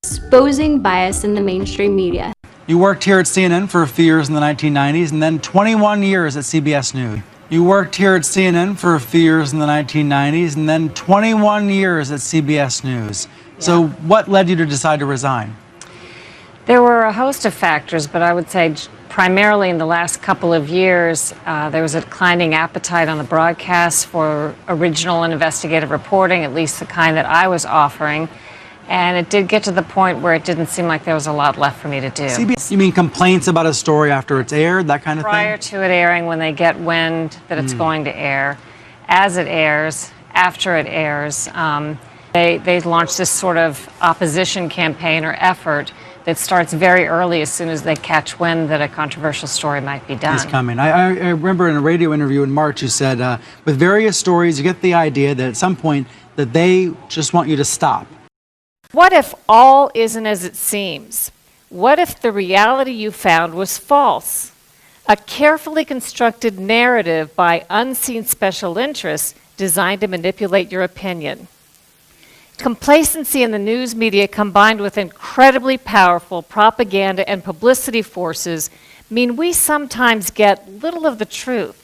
exposing bias in the mainstream media. You worked here at CNN for a few years in the 1990s and then 21 years at CBS News. You worked here at CNN for a few years in the 1990s and then 21 years at CBS News. So what led you to decide to resign? There were a host of factors, but I would say primarily in the last couple of years, there was a declining appetite on the broadcast for original and investigative reporting, at least the kind that I was offering. And it did get to the point where it didn't seem like there was a lot left for me to do. CBS, you mean complaints about a story after it's aired, that kind of thing? Prior to it airing, when they get wind that it's going to air, as it airs, after it airs, they launch this sort of opposition campaign or effort that starts very early as soon as they catch wind that a controversial story might be done. It's coming. I remember in a radio interview in March you said, with various stories, you get the idea that at some point that they just want you to stop. What if all isn't as it seems? What if the reality you found was false? A carefully constructed narrative by unseen special interests designed to manipulate your opinion. Complacency in the news media combined with incredibly powerful propaganda and publicity forces mean we sometimes get little of the truth.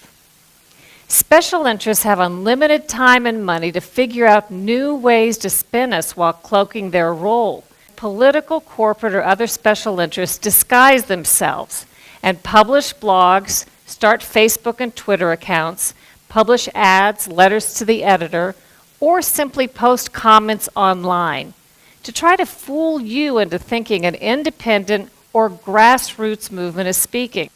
Special interests have unlimited time and money to figure out new ways to spin us while cloaking their role. Political, corporate, or other special interests disguise themselves and publish blogs, start Facebook and Twitter accounts, publish ads, letters to the editor, or simply post comments online to try to fool you into thinking an independent or grassroots movement is speaking.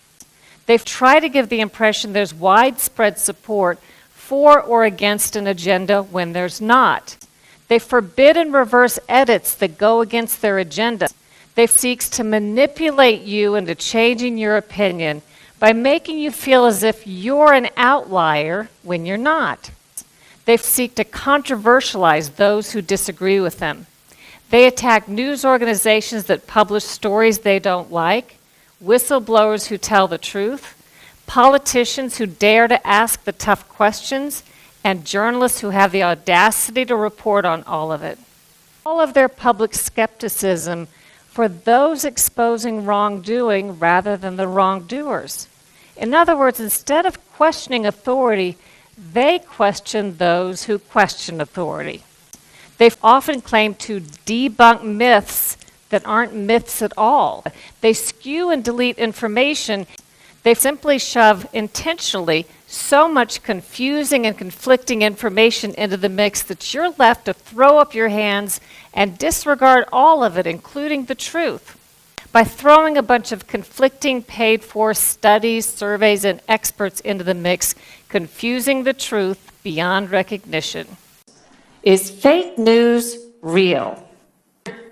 They've tried to give the impression there's widespread support for or against an agenda when there's not. They forbid and reverse edits that go against their agenda. They seek to manipulate you into changing your opinion by making you feel as if you're an outlier when you're not. They seek to controversialize those who disagree with them. They attack news organizations that publish stories they don't like, whistleblowers who tell the truth, politicians who dare to ask the tough questions, and journalists who have the audacity to report on all of it. All of their public skepticism for those exposing wrongdoing rather than the wrongdoers. In other words, instead of questioning authority, they question those who question authority. They've often claimed to debunk myths that aren't myths at all. They skew and delete information. They simply shove intentionally so much confusing and conflicting information into the mix that you're left to throw up your hands and disregard all of it, including the truth. By throwing a bunch of conflicting paid-for studies, surveys, and experts into the mix, confusing the truth beyond recognition. Is fake news real?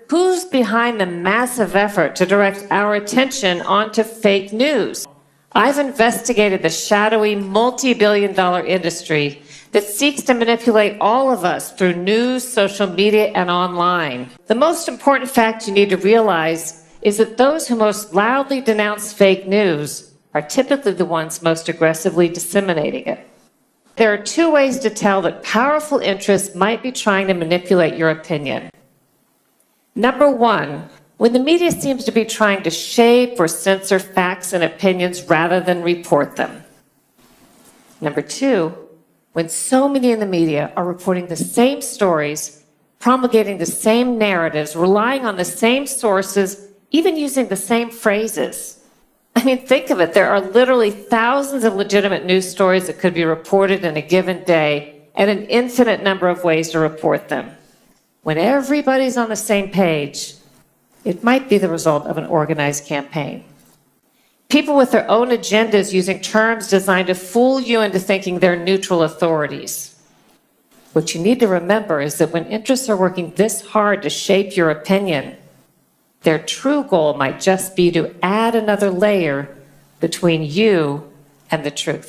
Who's behind the massive effort to direct our attention onto fake news? I've investigated the shadowy multi-billion-dollar industry that seeks to manipulate all of us through news, social media, and online. The most important fact you need to realize is that those who most loudly denounce fake news are typically the ones most aggressively disseminating it. There are two ways to tell that powerful interests might be trying to manipulate your opinion. Number one, when the media seems to be trying to shape or censor facts and opinions rather than report them. Number two, when so many in the media are reporting the same stories, promulgating the same narratives, relying on the same sources, even using the same phrases. I mean, think of it. There are literally thousands of legitimate news stories that could be reported in a given day and an infinite number of ways to report them. When everybody's on the same page, it might be the result of an organized campaign. People with their own agendas using terms designed to fool you into thinking they're neutral authorities. What you need to remember is that when interests are working this hard to shape your opinion, their true goal might just be to add another layer between you and the truth.